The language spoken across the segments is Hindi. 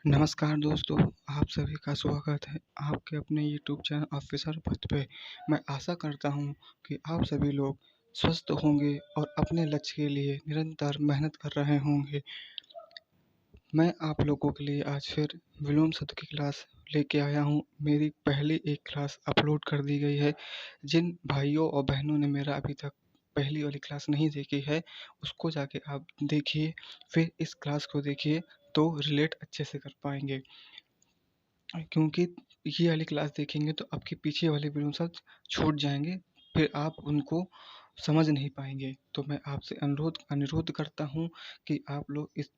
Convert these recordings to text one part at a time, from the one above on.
नमस्कार दोस्तों, आप सभी का स्वागत है आपके अपने यूट्यूब चैनल ऑफिसर पथ पे। मैं आशा करता हूँ कि आप सभी लोग स्वस्थ होंगे और अपने लक्ष्य के लिए निरंतर मेहनत कर रहे होंगे। मैं आप लोगों के लिए आज फिर विलोम शब्द की क्लास लेके आया हूँ। मेरी पहली एक क्लास अपलोड कर दी गई है। जिन भाइयों और बहनों ने मेरा अभी तक पहली वाली क्लास नहीं देखी है, उसको जाके आप देखिए, फिर इस क्लास को देखिए तो रिलेट अच्छे से कर पाएँगे। क्योंकि ये वाली क्लास देखेंगे तो आपके पीछे वाले वीडियो शब्द छूट जाएँगे, फिर आप उनको समझ नहीं पाएँगे। तो मैं आपसे अनुरोध करता हूँ कि आप लोग इस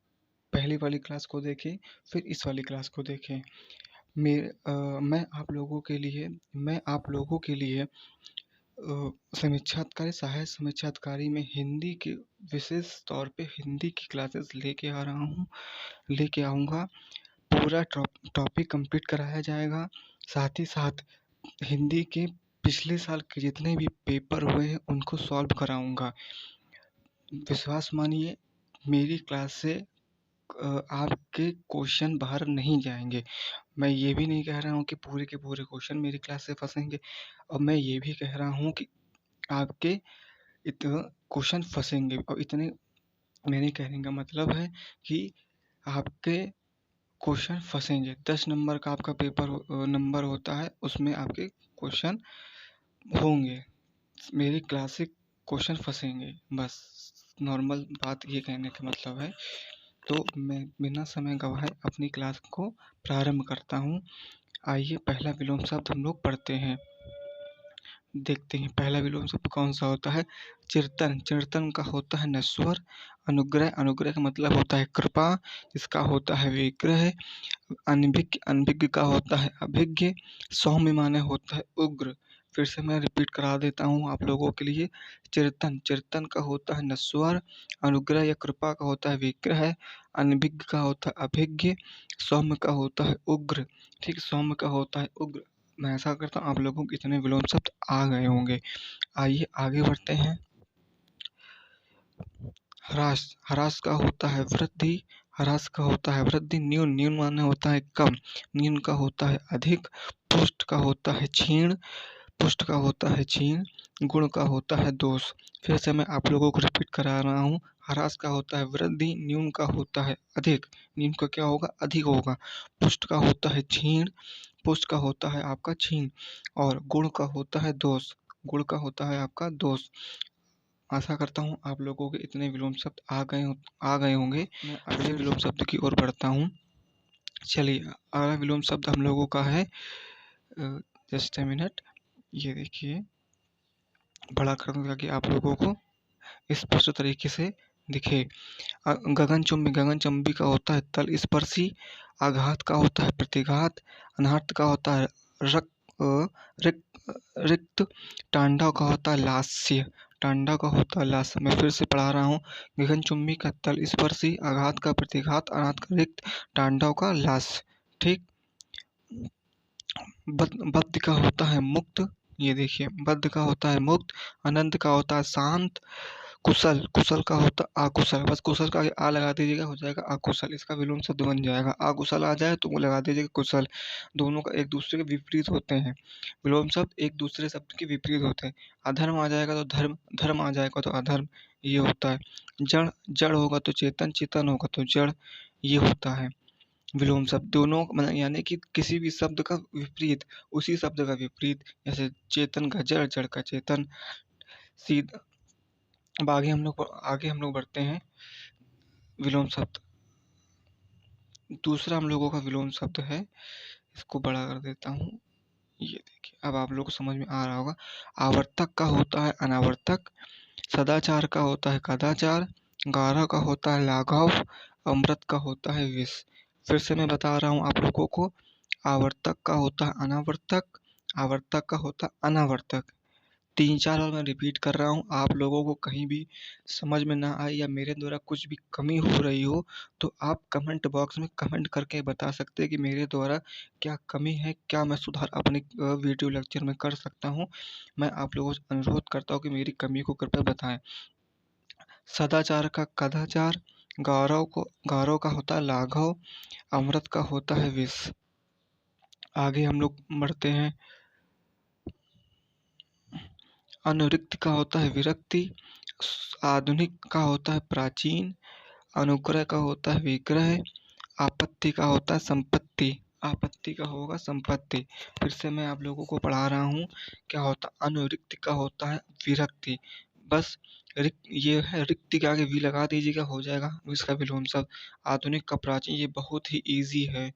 पहली वाली क्लास को देखें, फिर इस वाली क्लास को देखें। मैं आप लोगों के लिए सहायक समीक्षाधिकारी में हिंदी के विशेष तौर पे हिंदी की क्लासेस लेके आऊँगा। पूरा टॉपिक कंप्लीट कराया जाएगा। साथ ही साथ हिंदी के पिछले साल के जितने भी पेपर हुए हैं उनको सॉल्व कराऊँगा। विश्वास मानिए, मेरी क्लास से आपके क्वेश्चन बाहर नहीं जाएँगे। मैं ये भी नहीं कह रहा हूँ कि पूरे के पूरे क्वेश्चन मेरी क्लास से फँसेंगे, और मैं ये भी कह रहा हूँ कि आपके क्वेश्चन फँसेंगे, और इतने मेरे कहने का मतलब है कि आपके क्वेश्चन फँसेंगे। 10 नंबर का आपका नंबर होता है, उसमें आपके क्वेश्चन होंगे। मेरी क्लास से क्वेश्चन फँसेंगे, बस नॉर्मल बात ये कहने का मतलब है। तो मैं बिना समय गवाए अपनी क्लास को प्रारंभ करता हूँ। आइए पहला विलोम शब्द हम लोग पढ़ते हैं। देखते हैं पहला विलोम शब्द कौन सा होता है। चिरतन, चिरतन का होता है नश्वर। अनुग्रह, अनुग्रह का मतलब होता है कृपा, इसका होता है विग्रह। अनभिज्ञ, अनभिज्ञ का होता है अभिज्ञ। सौम्य माने होता है उग्र। फिर से मैं रिपीट करा देता हूँ आप लोगों के लिए। चिरतन, चिरतन का होता है नश्वर। अनुग्रह या कृपा का होता है विग्रह। अनभिज्ञ का होता है अभिज्ञ। सौम्य का होता है उग्र। ठीक, सौम्य का होता है उग्र। मैं ऐसा करता हूँ आप लोगों को इतने विलोम शब्द आ गए होंगे। आइए आगे बढ़ते हैं। ह्रास, ह्रास का होता है वृद्धि। ह्रास का होता है वृद्धि। न्यून, न्यून माने होता है कम। न्यून का होता है अधिक। पुष्ट का होता है क्षीण। पुष्ट का होता है क्षीण। गुण का होता है दोष। फिर से मैं आप लोगों को रिपीट करा रहा हूँ। ह्रास का होता है वृद्धि। न्यून का होता है अधिक। न्यून का क्या होगा? अधिक होगा। पुष्ट का होता है क्षीण। पुष्ट का होता है आपका क्षीण। और गुण का होता है दोष। गुण का होता है आपका दोष। आशा करता हूँ आप लोगों के इतने विलोम शब्द आ गए होंगे। मैं अगले विलोम शब्द की ओर बढ़ता हूँ। चलिए, अगला विलोम शब्द हम लोगों का है, जस्ट ए मिनट, ये देखिए, बड़ा कर दूँ ताकि आप लोगों को स्पष्ट तरीके से दिखे। गगनचुंबी, गगनचुंबी का होता है तल स्पर्शी। आघात का होता है प्रतिघात। अनाहत का होता है रक रिक रिक्त। टांडव का होता है लास्य। टांडव का होता है लास्य। मैं फिर से पढ़ा रहा हूँ। गगनचुंबी का तल स्पर्शी। आघात का प्रतिघात। अनाहत का रिक्त। टांडव का लास्य। ठीक। बद्ध का होता है मुक्त। ये देखिए, बद्ध का होता है मुक्त। अनंत का होता है शांत। कुशल, कुशल का होता अकुशल। बस कुशल का आगे आ लगा दीजिएगा, हो जाएगा अकुशल। इसका विलोम शब्द बन जाएगा। अकुशल आ जाए तो वो लगा दीजिएगा कुशल। दोनों का एक दूसरे के विपरीत होते हैं। विलोम शब्द एक दूसरे शब्द के विपरीत होते हैं। अधर्म आ जाएगा तो धर्म, धर्म आ जाएगा तो अधर्म, ये होता है। जड़, जड़ होगा तो चेतन, चेतन होगा तो जड़, ये होता है विलोम शब्द। दोनों मतलब यानी कि किसी भी शब्द का विपरीत उसी शब्द का विपरीत, जैसे चेतन का जड़, जड़ का चेतन। सीधा अब आगे हम लोग बढ़ते हैं। विलोम शब्द, दूसरा हम लोगों का विलोम शब्द है, इसको बड़ा कर देता हूँ। ये देखिए, अब आप लोग को समझ में आ रहा होगा। आवर्तक का होता है अनावर्तक। सदाचार का होता है कदाचार। गारा का होता है लाघव। अमृत का होता है विष। फिर से मैं बता रहा हूँ आप लोगों को। आवर्तक का होता है अनावर्तक। आवर्तक का होता है अनावर्तक। 3-4 बार मैं रिपीट कर रहा हूँ। आप लोगों को कहीं भी समझ में ना आए या मेरे द्वारा कुछ भी कमी हो रही हो तो आप कमेंट बॉक्स में कमेंट करके बता सकते हैं कि मेरे द्वारा क्या कमी है, क्या मैं सुधार अपने वीडियो लेक्चर में कर सकता हूँ। मैं आप लोगों से अनुरोध करता हूँ कि मेरी कमी को कृपया बताएं। सदाचार का कदाचार। गौरव का होता है लाघव, अमृत का होता है विष। आगे हम लोग बढ़ते हैं। अनुरिक्त का होता है विरक्ति, आधुनिक का होता है प्राचीन, अनुग्रह का होता है विग्रह, आपत्ति का होता है संपत्ति। आपत्ति का होगा संपत्ति। फिर से मैं आप लोगों को पढ़ा रहा हूँ। क्या होता अनुरिक्त का होता है विरक्ति। बस ये है, रिक्ति के आगे वी लगा दीजिएगा, हो जाएगा इसका विलोम शब्द। आधुनिक का प्राचीन, ये बहुत ही इजी है,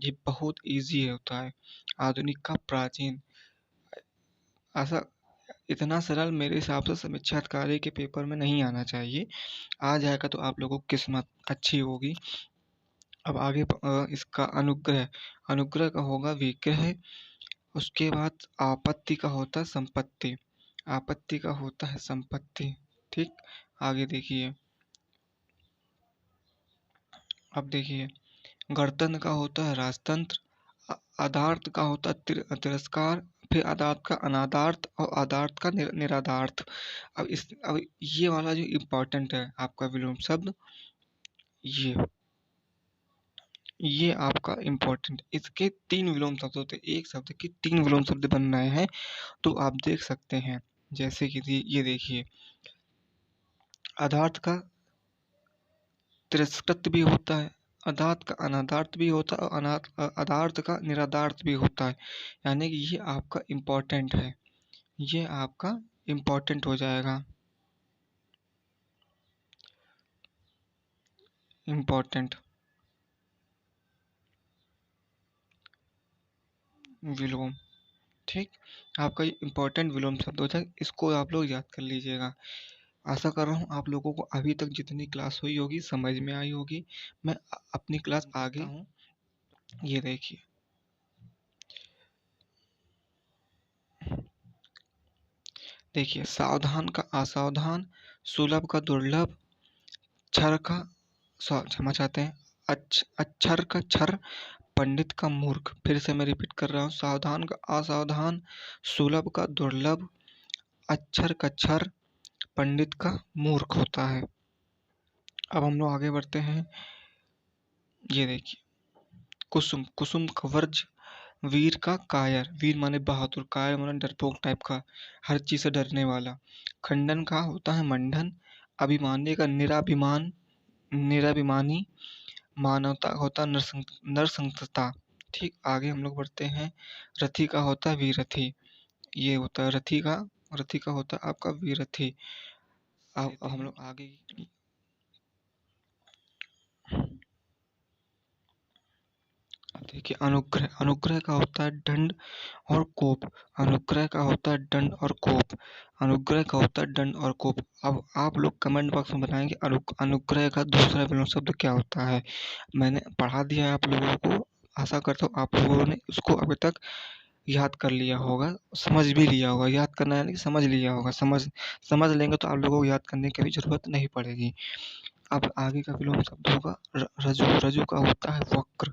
ये बहुत इजी होता है। आधुनिक का प्राचीन, ऐसा इतना सरल मेरे हिसाब से समीक्षाधिकारी के पेपर में नहीं आना चाहिए। आ जाएगा तो आप लोगों की किस्मत अच्छी होगी। अब आगे इसका अनुग्रह, अनुग्रह का होगा विग्रह। उसके बाद आपत्ति का होता है संपत्ति, आपत्ति का होता है संपत्ति। ठीक, आगे देखिए। अब देखिए, गणतंत्र का होता है राजतंत्र, आदार्थ का होता है तिरस्कार, फिर आदार्थ का अनादार्थ और आदार्थ का निरादार्थ। अब ये वाला जो इम्पोर्टेंट है आपका विलोम शब्द, ये आपका इम्पोर्टेंट, इसके 3 विलोम शब्द होते हैं। एक शब्द के 3 विलोम शब्द बन रहे हैं, तो आप देख सकते हैं। जैसे कि ये देखिए, आदार्थ का तिरस्कृत भी होता है, अदार्थ का अनादार्थ भी होता है और अदार्थ का निरादार्थ भी होता है। यानी कि ये आपका इम्पोर्टेंट है, ये आपका इम्पोर्टेंट हो जाएगा। इम्पोर्टेंट विलोम, ठीक, आपका ये इम्पोर्टेंट विलोम शब्द हो जाएगा। इसको आप लोग याद कर लीजिएगा। आशा कर रहा हूँ आप लोगों को अभी तक जितनी क्लास हुई होगी समझ में आई होगी। मैं अपनी क्लास आगे हूँ। ये देखिए, देखिए सावधान का असावधान, सुलभ का दुर्लभ, क्षर का क्षमा चाहते हैं, अक्षर का क्षर, पंडित का मूर्ख। फिर से मैं रिपीट कर रहा हूँ, सावधान का असावधान, सुलभ का दुर्लभ, अक्षर का क्षर, पंडित का मूर्ख होता है। अब हम लोग आगे बढ़ते हैं। ये देखिए, कुसुम, कुसुम का वर्ज, वीर का कायर, वीर माने बहादुर, कायर माने डरपोक टाइप का, हर चीज से डरने वाला। खंडन का होता है मंडन, अभिमानी का निराभिमान, निराभिमानी, मानवता का होता है नरसंकटता। ठीक, आगे हम लोग बढ़ते हैं। रथी का होता है वीरथी, ये होता है रथी का, रथी का होता है आपका वीरथी। अब हम लोग आगे, देखिए अनुग्रह, अनुग्रह का होता है दंड और कोप, अनुग्रह का होता है दंड और कोप, अनुग्रह का होता है दंड और कोप। अब आप लोग कमेंट बॉक्स में बताएंगे अनुग्रह का दूसरा विलोम शब्द क्या होता है। मैंने पढ़ा दिया है आप लोगों को, आशा करता हूँ आप लोगों ने उसको अभी तक याद कर लिया होगा, समझ भी लिया होगा। याद करना यानी कि समझ लिया होगा, समझ लेंगे तो आप लोगों को याद करने की भी जरूरत नहीं पड़ेगी। अब आगे का विलोम शब्द होगा रजु, रजु का होता है वक्र,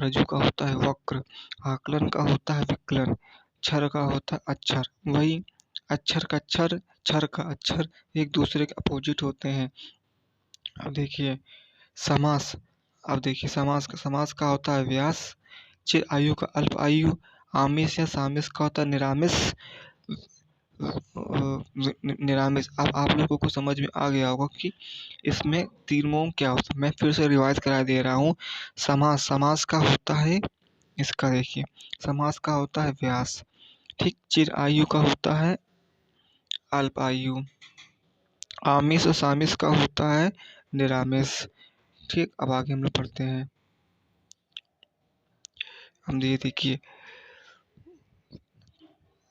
रजु का होता है वक्र, आकलन का होता है विकलन, क्षर का होता है अक्षर। वही अक्षर का क्षर, क्षर का अक्षर एक दूसरे के अपोजिट होते हैं। अब देखिए समास, अब देखिए समास का होता है व्यास, चिर आयु का अल्प आयु, आमिष या सामिस का होता है निरामिष, निरामिष। अब आप लोगों को समझ में आ गया होगा कि इसमें तीनों क्या होता है। मैं फिर से रिवाइज करा दे रहा हूँ। समास, समास का होता है इसका, देखिए समास का होता है व्यास, ठीक, चिर आयु का होता है अल्प आयु, आमिष और सामिस का होता है निरामिष। ठीक, अब आगे हम लोग पढ़ते हैं। हम ये देखिए,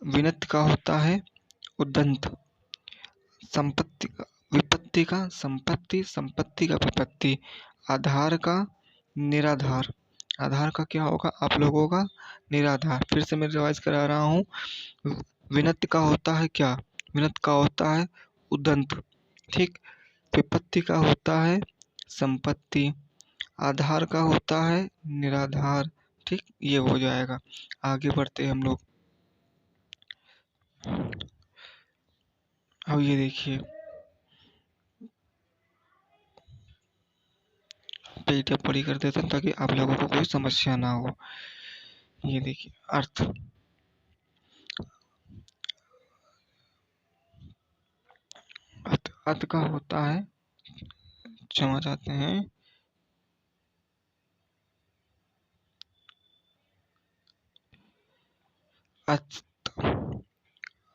विनत का होता है उदंत, संपत्ति का विपत्ति का संपत्ति, संपत्ति का विपत्ति, आधार का निराधार, आधार का क्या होगा आप लोगों का निराधार। फिर से मैं रिवाइज करा रहा हूँ। विनत का होता है क्या, विनत का होता है उदंत, ठीक, विपत्ति का होता है संपत्ति, आधार का होता है निराधार। ठीक, ये हो जाएगा। आगे बढ़ते हैं हम लोग। अब ये देखिए, पीडीएफ बड़ी कर देता हूँ ताकि आप लोगों को कोई समस्या ना हो। ये देखिए अर्थ। अर्थ का होता है, क्षमा चाहते हैं, अर्थ।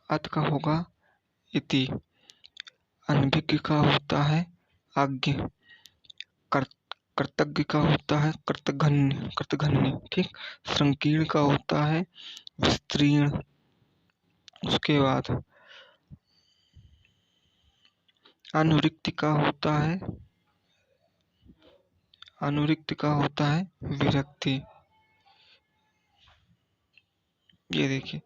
अर्थ का होगा इति। अनभिज्ञ का होता है आज्ञ। कृतज्ञ का होता है कृतघ्न। ठीक। संकीर्ण का होता है विस्तीर्ण। उसके बाद अनुरिक्त का होता है विरक्ति। ये देखिए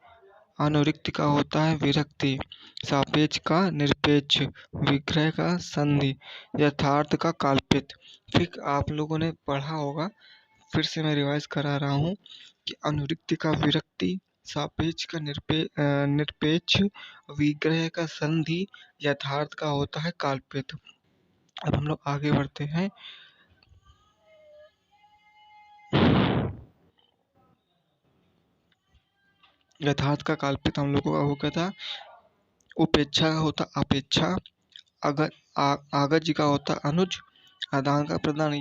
अनुरिक्त का होता है विरक्ति, सापेक्ष का निरपेक्ष, विग्रह का संधि, यथार्थ का कल्पित। ठीक, आप लोगों ने पढ़ा होगा, फिर से मैं रिवाइज करा रहा हूँ कि अनुरिक्त का विरक्ति, सापेक्ष का निरपेक्ष, विग्रह का संधि, यथार्थ का होता है कल्पित। अब हम लोग आगे बढ़ते हैं। यथार्थ का कल्पित हम लोगों का हो गया था। उपेक्षा का होता अपेक्षा, आगज का होता अनुज, आदान का प्रदान।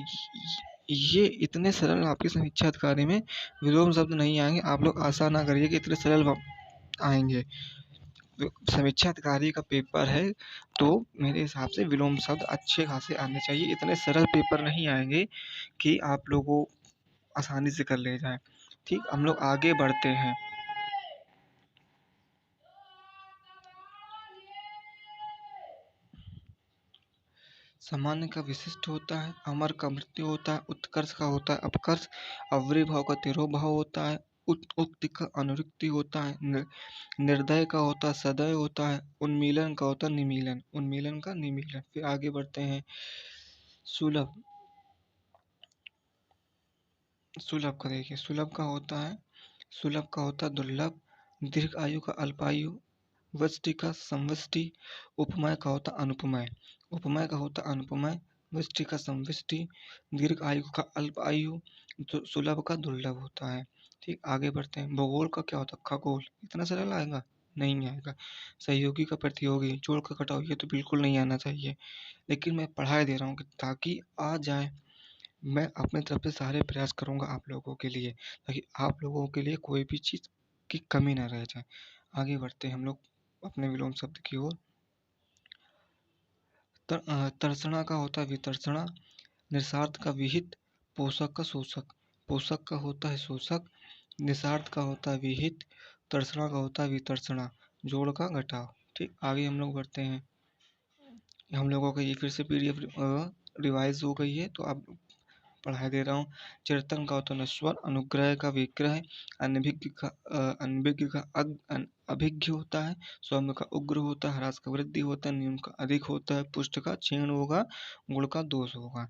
ये इतने सरल आपके समीक्षा अधिकारी में विलोम शब्द नहीं आएंगे। आप लोग आशा ना करिए कि इतने सरल आएंगे। समीक्षा अधिकारी का पेपर है तो मेरे हिसाब से विलोम शब्द अच्छे खासे आने चाहिए। इतने सरल पेपर नहीं आएंगे कि आप लोगों आसानी से कर ले जाएं। ठीक, हम लोग आगे बढ़ते हैं। सामान्य का विशिष्ट होता है, अमर का मृत्यु होता है, उत्कर्ष का होता है अपकर्ष, अव्ययभाव का तिरोभाव होता है, उक्ति का अनुरुक्ति होता है, निर्दय का होता है सदय होता है, उन्मीलन का होता है निमीलन, उन्मीलन का निमीलन। फिर आगे बढ़ते हैं। सुलभ। सुलभ का देखिए, सुलभ का होता है दुर्लभ, दीर्घ आयु का अल्पायु, वष्टि का समवष्टि, उपमय का होता अनुपमय, उपमय का होता अनुपमय, वष्टि का समवष्टि, दीर्घ आयु का अल्प आयु, सुलभ का दुर्लभ होता है। ठीक, आगे बढ़ते हैं। भूगोल का क्या होता है खगोल। इतना सरल आएगा? नहीं आएगा। सहयोगी का प्रतियोगी, जोड़ का घटाव, ये तो बिल्कुल नहीं आना चाहिए, लेकिन मैं पढ़ा दे रहा हूँ ताकि आ जाए। मैं अपने तरफ से सारे प्रयास करूँगा आप लोगों के लिए, ताकि आप लोगों के लिए कोई भी चीज़ की कमी ना रह जाए। आगे बढ़ते हैं हम लोग अपने विलोम शब्द की ओर। तर्सणा का होता है वितर्सणा, निस्वार्थ का विहित, पोषक का शोषक, पोषक का होता है शोषक, निस्वार्थ का होता है विहित, तर्सणा का होता है वितर्सणा, जोड़ का घटाव। ठीक, आगे हम लोग बढ़ते हैं। हम लोगों का ये फिर से पीडीएफ रिवाइज हो गई है तो आप पढ़ाई दे रहा हूँ। चिरतन का होता है नश्वर, अनुग्रह का विग्रह, अनभिज्ञ का अभिज्ञ होता है, सौम्य का उग्र होता है, ह्रास का वृद्धि होता है, न्यून का अधिक होता है, पुष्ट का क्षीण होगा, गुण का दोष होगा।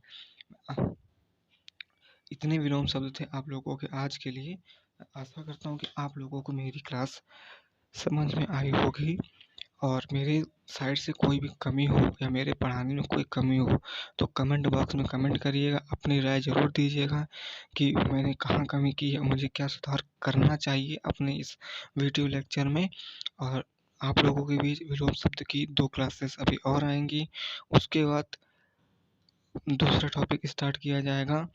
इतने विलोम शब्द थे आप लोगों के आज के लिए। आशा करता हूँ कि आप लोगों को मेरी क्लास समझ में आई होगी, और मेरे साइड से कोई भी कमी हो या मेरे पढ़ाने में कोई कमी हो तो कमेंट बॉक्स में कमेंट करिएगा, अपनी राय ज़रूर दीजिएगा कि मैंने कहाँ कमी की है, मुझे क्या सुधार करना चाहिए अपने इस वीडियो लेक्चर में। और आप लोगों के बीच विलोम शब्द की 2 क्लासेस अभी और आएंगी। उसके बाद दूसरा टॉपिक स्टार्ट किया जाएगा।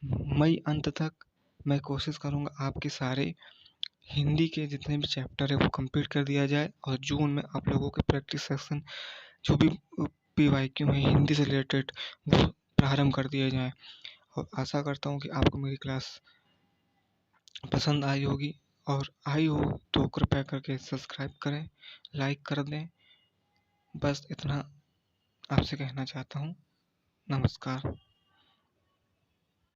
मई अंत तक मैं कोशिश करूँगा आपके सारे हिंदी के जितने भी चैप्टर है वो कंप्लीट कर दिया जाए, और जून में आप लोगों के प्रैक्टिस सेक्शन जो भी PYQ है हिंदी से रिलेटेड वो प्रारंभ कर दिए जाए। और आशा करता हूँ कि आपको मेरी क्लास पसंद आई होगी, और आई हो तो कृपया करके सब्सक्राइब करें, लाइक कर दें। बस इतना आपसे कहना चाहता हूँ। नमस्कार।